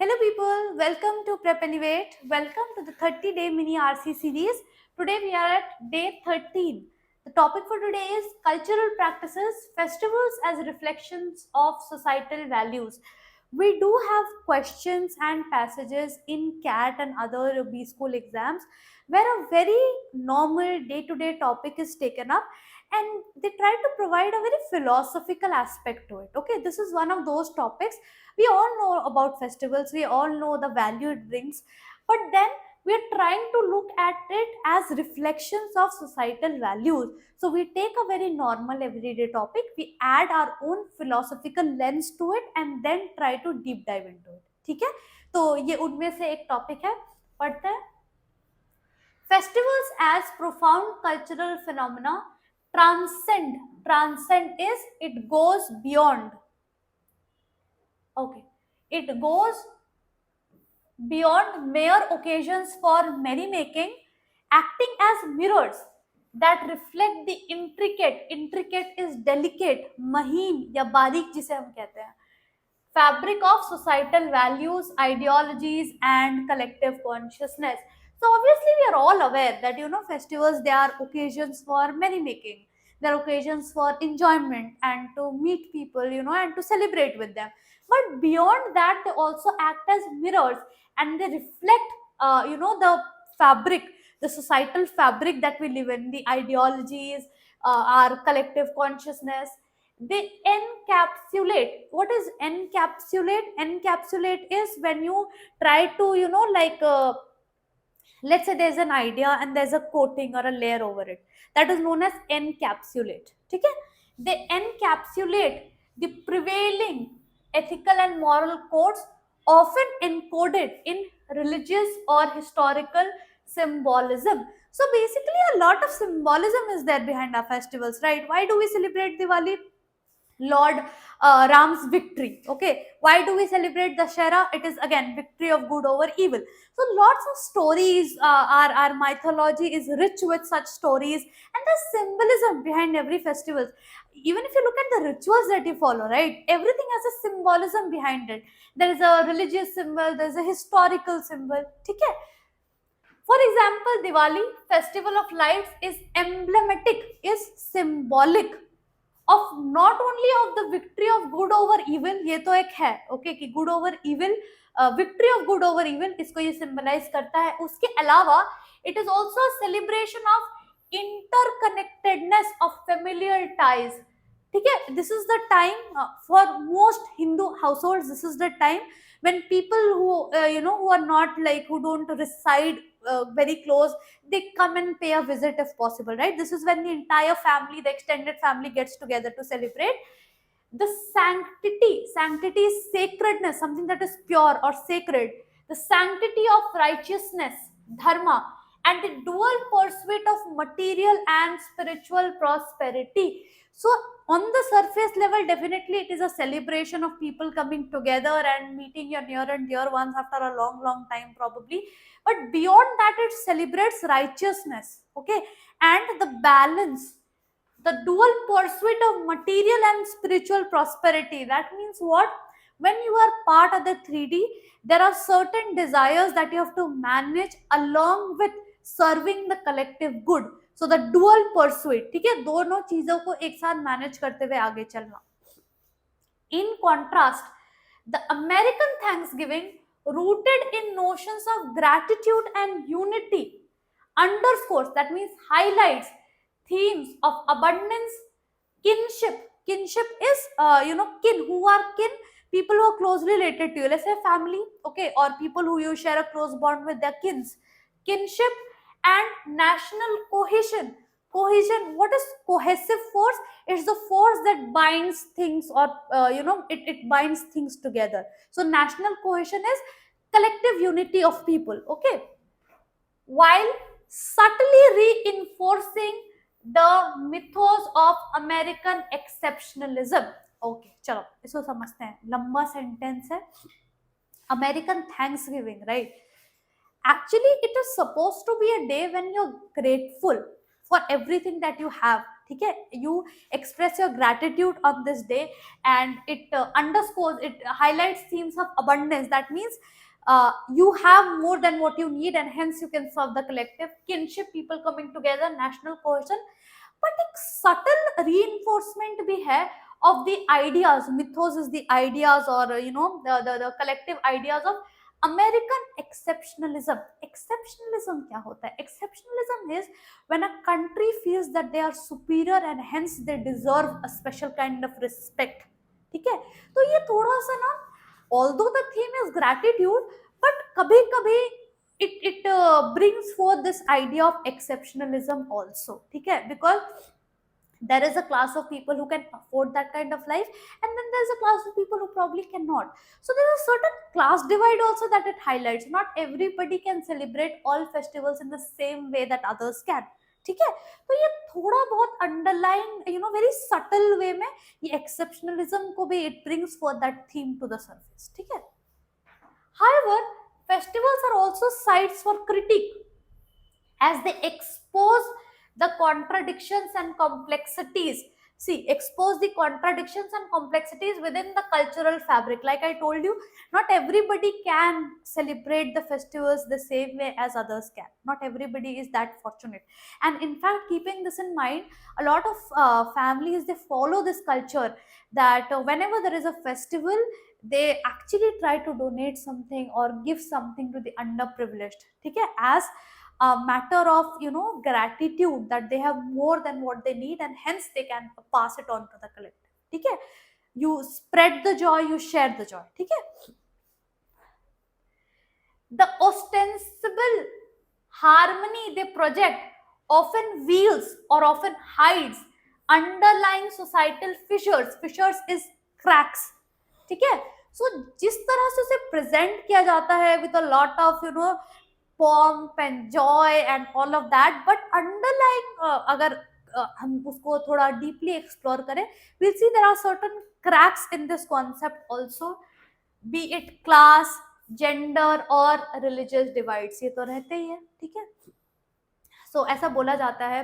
Hello people, welcome to Prep Elevate. Welcome to the 30-day mini RC series. Today we are at day 13. The topic for today is cultural practices, festivals as reflections of societal values. We do have questions and passages in CAT and other B school exams where a very normal day-to-day topic is taken up and they try to provide a very philosophical aspect to it. Okay, this is one of those topics. We all know about festivals, we all know the value it brings, but then we are trying to look at it as reflections of societal values. So we take a very normal everyday topic, we add our own philosophical lens to it and then try to deep dive into it. ठीक है, तो ये उनमें से एक topic है, पढ़ते हैं. Festivals as profound cultural phenomena transcend is it goes beyond. Okay, it goes beyond mere occasions for merrymaking, acting as mirrors that reflect the intricate is delicate, maheen या बारीक जिसे हम कहते हैं, fabric of societal values, ideologies and collective consciousness. So obviously we are all aware that festivals, they are occasions for merrymaking, they are occasions for enjoyment and to meet people, and to celebrate with them. But beyond that, they also act as mirrors and they reflect, the fabric, the societal fabric that we live in, the ideologies, our collective consciousness. They encapsulate. What is encapsulate is when you try to, let's say there's an idea and there's a coating or a layer over it, that is known as encapsulate. Okay, they encapsulate the prevailing ethical and moral codes, often encoded in religious or historical symbolism. So basically a lot of symbolism is there behind our festivals, right? Why do we celebrate Diwali? Lord Ram's victory. Okay, why do we celebrate Dashera? It is again victory of good over evil. So lots of stories. Our mythology is rich with such stories, and the symbolism behind every festival. Even if you look at the rituals that you follow, right? Everything has a symbolism behind it. There is a religious symbol. There is a historical symbol. Okay. For example, Diwali, festival of lights, is emblematic, is symbolic of not only of the victory of good over evil, ये तो एक है, okay, कि good over evil, victory of good over evil, इसको ये symbolize करता है. उसके अलावा it is also a celebration of interconnectedness of familial ties. ठीक है, this is the time for most Hindu households. This is the time when people who who are not like, who don't reside very close, they come and pay a visit if possible, right? This is when the entire family, the extended family, gets together to celebrate. The sanctity is sacredness, something that is pure or sacred, the sanctity of righteousness, dharma, and the dual pursuit of material and spiritual prosperity. So on the surface level, definitely it is a celebration of people coming together and meeting your near and dear ones after a long time probably. But beyond that, it celebrates righteousness, okay, and the balance, the dual pursuit of material and spiritual prosperity. That means what? When you are part of the 3D, there are certain desires that you have to manage along with serving the collective good. So the dual pursuit, ठीक है, दोनों चीजों को एक साथ manage करते हुए आगे चलना. In contrast, the American Thanksgiving, rooted in notions of gratitude and unity, underscores, that means highlights, themes of abundance, kinship. Kinship is, kin, who are kin, people who are closely related to you. Let's say family, okay, or people who you share a close bond with their kins. Kinship and national cohesion. Cohesion, what is cohesive force? It's the force that binds things, or it binds things together. So national cohesion is collective unity of people, okay, while subtly reinforcing the mythos of American exceptionalism. Okay, चलो इसको समझते हैं. लंबा sentence है. American Thanksgiving, right? Actually, it is supposed to be a day when you're grateful for everything that you have. ठीक है. You express your gratitude on this day, and it underscores, it highlights themes of abundance. That means you have more than what you need, and hence you can serve the collective. Kinship, people coming together, national cohesion. But एक subtle reinforcement भी है of the ideas. Mythos is the ideas, or the collective ideas of American exceptionalism. Exceptionalism क्या होता है? Exceptionalism is when a country feels that they are superior and hence they deserve a special kind of respect. ठीक है. तो ये थोड़ा सा ना, although the theme is gratitude, but कभी कभी it brings forth this idea of exceptionalism also. ठीक है. Because there is a class of people who can afford that kind of life, and then there's a class of people who probably cannot. So there's a certain class divide also that it highlights. Not everybody can celebrate all festivals in the same way that others can. ठीक है. तो ये थोड़ा बहुत underline very subtle way में ये exceptionalism को भी it brings for that theme to the surface. ठीक है. However, festivals are also sites for critique, as they expose the contradictions and complexities. See, expose the contradictions and complexities within the cultural fabric. Like I told you, not everybody can celebrate the festivals the same way as others can. Not everybody is that fortunate. And in fact, keeping this in mind, a lot of families, they follow this culture that whenever there is a festival, they actually try to donate something or give something to the underprivileged. Okay? As a matter of gratitude that they have more than what they need, and hence they can pass it on to the collective. ठीक है. You spread the joy, you share the joy. ठीक है. The ostensible harmony they project often wields or often hides underlying societal fissures. Fissures is cracks. ठीक है. So जिस तरह से उसे present किया जाता है with a lot of pomp and joy and all of that, but underlying अगर हम उसको थोड़ा deeply explore करें, we'll see there are certain cracks in this concept also, be it class, gender or religious divides. ये तो रहते ही है. ठीक है. So ऐसा बोला जाता है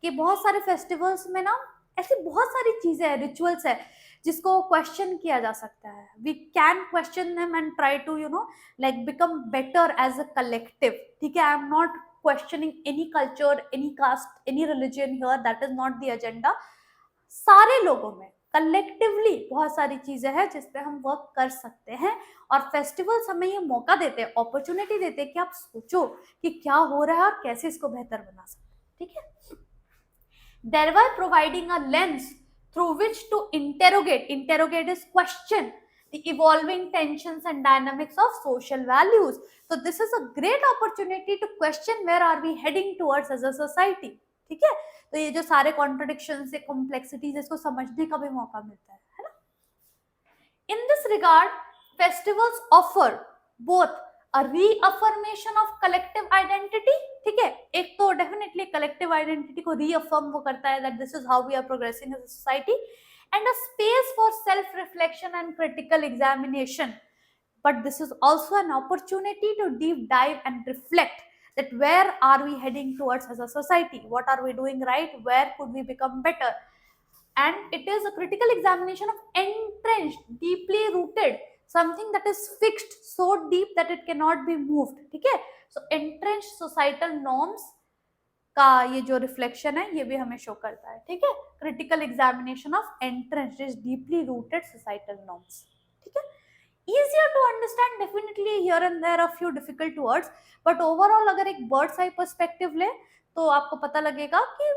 कि बहुत सारे फेस्टिवल्स में ना ऐसी बहुत सारी चीजें हैं, रिचुअल्स है जिसको क्वेश्चन किया जा सकता है. We can question them and try to like become better as a collective. ठीक है. I am not questioning any culture, any caste, any religion here. That is not the agenda. सारे लोगों में कलेक्टिवली बहुत सारी चीजें हैं जिस पे हम वर्क कर सकते हैं, और फेस्टिवल्स हमें ये मौका देते हैं, अपॉर्चुनिटी देते हैं कि आप सोचो कि क्या हो रहा है और कैसे इसको बेहतर बना सकते हैं. ठीक है. thereby providing a lens through which to interrogate is question the evolving tensions and dynamics of social values. So this is a great opportunity to question where are we heading towards as a society. ठीक है. तो ये जो सारे contradictions से complexities इसको समझने का भी मौका मिलता है ना. In this regard, festivals offer both a reaffirmation of collective identity. ठीक है. एक तो डेफिनेटली collective identity को reaffirm वो करता है that this is how we are progressing as a society, and a space for self reflection and critical examination. But this is also an opportunity to deep dive and reflect that where are we heading towards as a society, what are we doing right, where could we become better. And it is a critical examination of entrenched, deeply rooted, something that is fixed so deep that it cannot be moved. ठीक है. So entrenched societal norms का ये जो reflection है ये भी हमें show करता है. ठीक है. Critical examination of entrenched is deeply rooted societal norms. ठीक है. easier to understand, definitely here and there a few difficult words, but overall अगर एक bird's eye perspective ले तो आपको पता लगेगा कि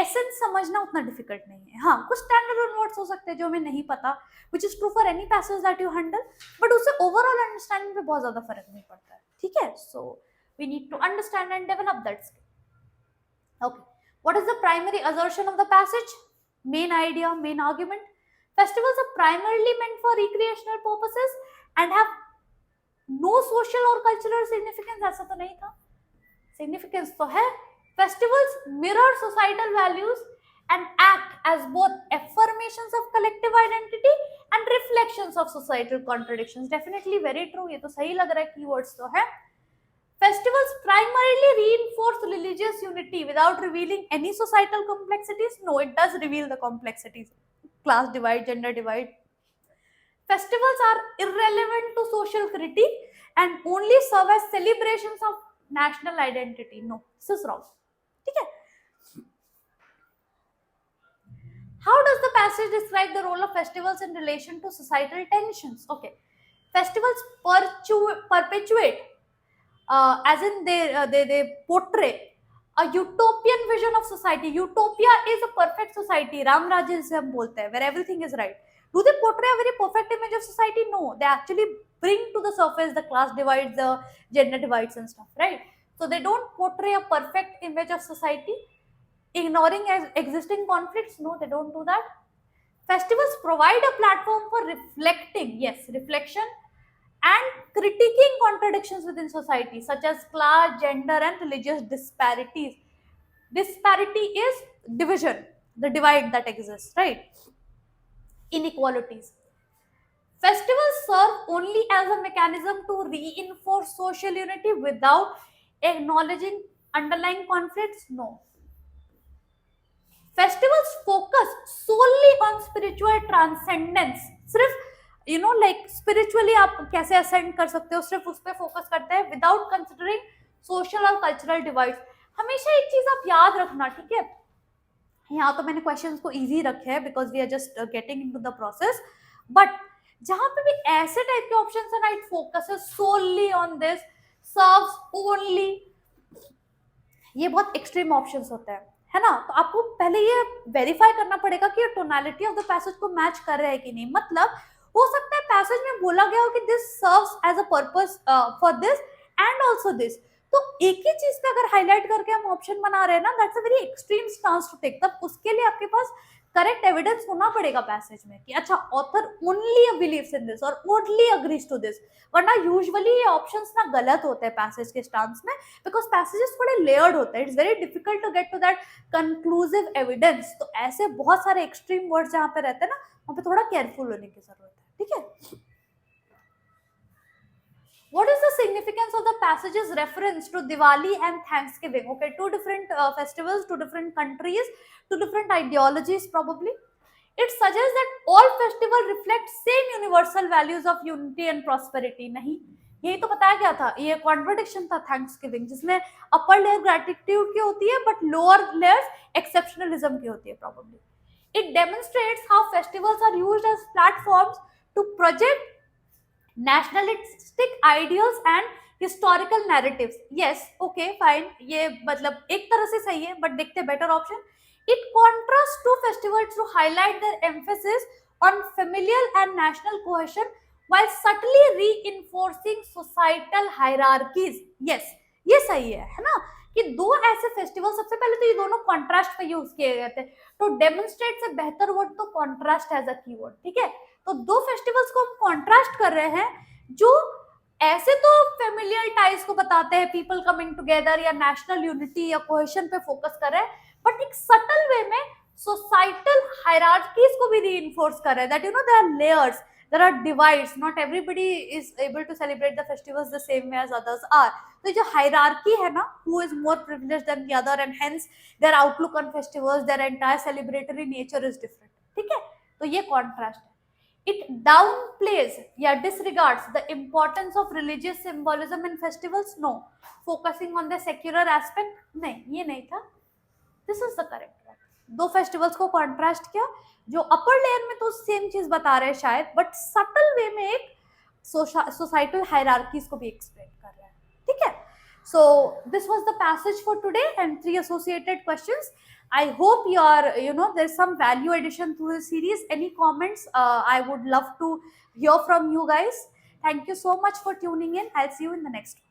एसेंस समझना उतना डिफिकल्ट नहीं है. हाँ, कुछ स्टैंडर्ड वर्ड्स हो सकते हैं जो हमें नहीं पता, which is true for any passage that you handle, but उससे ओवरऑल अंडरस्टैंडिंग पे बहुत ज्यादा फर्क नहीं पड़ता है. ठीक है. सो we need to understand and develop that skill. Okay. What is the primary assertion of the passage? Main idea, main argument. Festivals are primarily meant for recreational purposes and have no social or cultural significance. ऐसा तो नहीं था. Significance तो है. Festivals mirror societal values and act as both affirmations of collective identity and reflections of societal contradictions. Definitely very true. ये तो सही लग रहा है, keywords तो है. Festivals primarily reinforce religious unity without revealing any societal complexities. No, it does reveal the complexities. Class divide, gender divide. Festivals are irrelevant to social critique and only serve as celebrations of national identity. No, this is wrong. Okay. How does the passage describe the role of festivals in relation to societal tensions? Okay. Festivals perpetuate, as in they portray a utopian vision of society. Utopia is a perfect society. Ram Rajya जिसे हम बोलते हैं, where everything is right. Do they portray a very perfect image of society? No, they actually bring to the surface the class divides, the gender divides, and stuff, right? So they don't portray a perfect image of society, ignoring existing conflicts. No, they don't do that. Festivals provide a platform for reflecting, yes, reflection and critiquing contradictions within society, such as class, gender, and religious disparities. Disparity is division, the divide that exists, right? Inequalities. Festivals serve only as a mechanism to reinforce social unity without acknowledging underlying conflicts. No. Festivals focus solely on spiritual transcendence. सिर्फ like spiritually आप कैसे ascend कर सकते हो, सिर्फ उस पर focus करते हैं विदाउट कंसिडरिंग सोशल और कल्चरल डिवाइड्स. हमेशा एक चीज आप याद रखना, ठीक है. यहाँ तो मैंने क्वेश्चंस को इजी रखे हैं because we are just getting into the process. But जहां पे भी ऐसे टाइप के ऑप्शंस है ना, it focuses solely on this, serves only, ये बहुत एक्सट्रीम ऑप्शंस होते हैं, है ना. तो आपको पहले ये वेरीफाई करना पड़ेगा कि टोनालिटी ऑफ द पैसेज को मैच कर रहा है कि नहीं. मतलब हो सकता है पैसेज में बोला गया हो कि this serves as a purpose for this and also this, तो एक ही चीज पे अगर हाईलाइट करके हम ऑप्शन बना रहे हैं ना, that's a very extreme stance to take. तब उसके लिए आपके पास करेक्ट एविडेंस होना पड़ेगा पैसेज में कि अच्छा author only believes in this और ओनली अग्रीज टू दिस. वरना यूजुअली ये ऑप्शंस ना गलत होते हैं पैसेज के स्टांस में, बिकॉज पैसेजेस थोड़े लेयर्ड होते हैं. It's very difficult to get to that conclusive evidence. तो ऐसे बहुत सारे एक्सट्रीम वर्ड्स जहाँ पे रहते हैं ना, वहाँ पे थोड़ा केयरफुल होने की जरूरत है, ठीक है. What is the significance of the passage's reference to Diwali and Thanksgiving? Okay, two different festivals, two different countries, two different ideologies probably. It suggests that all festivals reflect same universal values of unity and prosperity. नहीं, यही तो बताया गया था. ये contradiction था Thanksgiving, जिसमें upper layer gratitude की होती है बट लोअर लेयर्स एक्सेप्शनलिज्म की होती है probably. It demonstrates how festivals are used as platforms to project nationalistic ideals and historical narratives. Yes, okay, fine, ये मतलब एक तरह से सही है, बट देखते better option. It contrasts two festivals to highlight their emphasis on familial and national cohesion while subtly reinforcing societal hierarchies. Yes, ये सही है ना, कि दो ऐसे फेस्टिवल, सबसे पहले तो ये दोनों कॉन्ट्रास्ट पे यूज किए गए थे. तो डेमोन्स्ट्रेट से बेहतर वर्ड तो कॉन्ट्रास्ट एज अ कीवर्ड, ठीक है. तो दो फेस्टिवल्स को हम कॉन्ट्रास्ट कर रहे हैं जो ऐसे तो फेमिलियर टाइज को बताते हैं, पीपल कमिंग टुगेदर या नेशनल यूनिटी या कोहेशन पे फोकस कर रहे हैं, बट एक सटल वे में सोसाइटल हायरार्कीज को भी रीइंफोर्स कर रहे हैं. That there are layers, there are divides, not everybody is able to celebrate the festivals the same way as others are. तो जो hierarchy है ना, who is more privileged than the other and hence their outlook on festivals, their entire celebratory nature is different, ठीक है. तो ये contrast है. It downplays या disregards the importance of religious symbolism in festivals. No, focusing on the secular aspect. नहीं, ये नहीं था. This is the correct one. दो फेस्टिवल्स को कॉन्ट्रास्ट किया, जो अपर लेयर में तो सेम चीज बता रहे हैं शायद, बट सटल वे में एक सोसाइटल हायरार्कीज को भी एक्सप्लेन कर रहे हैं, ठीक है. So this was the passage for today and 3 associated questions. I hope you are, there's some value addition to the series. Any comments? I would love to hear from you guys. Thank you so much for tuning in. I'll see you in the next one.